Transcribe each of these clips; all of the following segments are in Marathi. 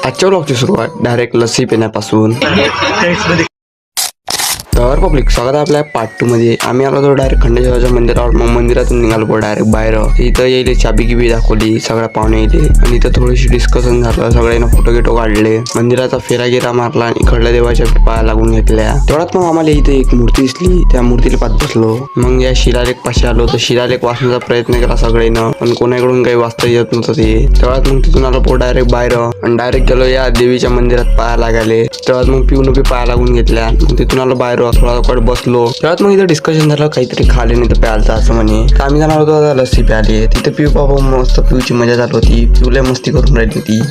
आजच्या व्लॉगची सुरुवात डायरेक्ट लस्सी पिण्यापासून. तर पब्लिक स्वागत आहे आपल्या पार्ट 2 मध्ये. आम्ही आलो होतो डायरेक्ट खंडेश्वराच्या मंदिरावर. मग मंदिरातून निघालो पो डायरेक्ट बाहेर. इथं येईल चाबी गिबी दाखवली सगळ्या पाहुणे येते आणि इथं थोडीशी डिस्कशन झालं. सगळ्यांना फोटो गिटो काढले, मंदिराचा फेरागिरा मारला आणि इकडल्या देवाच्या पाया लागून घेतल्या. तेवढ्यात मग आम्हाला इथे एक मूर्ती दिसली, त्या मूर्तीला पाहत बसलो. मग या शिलालेख पाशी आलो तर शिलालेख वाचण्याचा प्रयत्न केला सगळ्यांना, पण कोणाकडून काही वाचता येत नव्हतं ते. तेवढ्यात मग तिथून आलो पो डायरेक्ट बाहेर आणि डायरेक्ट गेलो या देवीच्या मंदिरात पाया लागायले. तेव्हा मग पिऊन बी पाया लागून घेतल्या. तिथून आलो बाहेर थोडा वेळ बसलो. तेव्हा मग इथं डिस्कशन झालं काहीतरी खाले नाही तर प्यालचा असं म्हणे. तर आम्ही जाणार होतो आता लस्सी प्याले. तिथे पिऊ बाबा मस्त पिऊची मजा चालू होती. पिऊला मस्ती करून राहिली होती.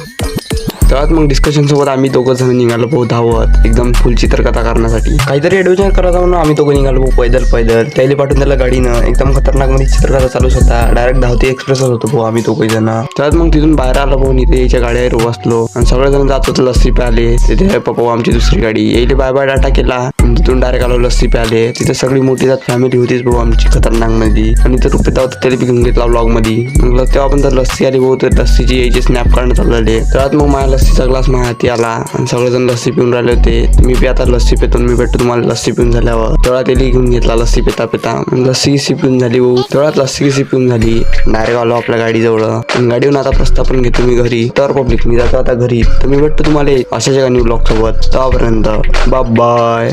तेव्हा मग डिस्कशन सोबत आम्ही दोघं जण निघालो भाऊ धावत एकदम फुल चित्रकथा करण्यासाठी. काहीतरी ऍडव्हेंचर करायचा म्हणून आम्ही दोघं निघालो भाऊ पैदल. त्याला पाठवून त्याला गाडीनं एकदम खतरनाक मध्ये चित्रकथा चालूच होता. डायरेक्ट धावती एक्सप्रेसच होतो भाऊ आम्ही दोघं जण. तेव्हा मग तिथून बाहेर आलो भाऊ. इथे याच्या गाड्यावर बसलो आणि सगळेजण जात होते लस्सी प्याले. तिथे पप्पा आमची दुसरी गाडी येईल बाय बाय डाटा केला. तिथून डायरेक्ट आलो लस्सी प्याले. तिथे सगळी मोठी जात फॅमिली होतीच भाऊ आमची खतरनाक मध्ये. आणि इथे रुपये होता त्याला बी घेऊन घेतला ब्लॉग मध्ये. मग तेव्हा पण तर लस्सी आली भाऊ. तर लस्सीची यायची स्नॅप काढणं चालले. तेव्हा मग माझ्या लस्सीचा ग्लास माझ्या आला आणि सगळेजण लस्सी पिऊन राहिले होते. मी बी आता लस्सी पितो, मी भेटतो तुम्हाला लस्सी पिऊन झाल्यावर. तेवढा त्याला घेऊन घेतला लस्सी पिता पिता. लस्सी पिऊन झाली भाऊ. तेवढ्यात लस्सी पिऊन झाली. डायरेक्ट आलो आपल्या गाडीजवळ. गाडीहून आता प्रस्थापन घेतो मी घरी. तर पब्लिक मी जातो आता घरी. तर मी भेटतो तुम्हाला अशा न्यू ब्लॉग सोबत. तोपर्यंत बाय बाय.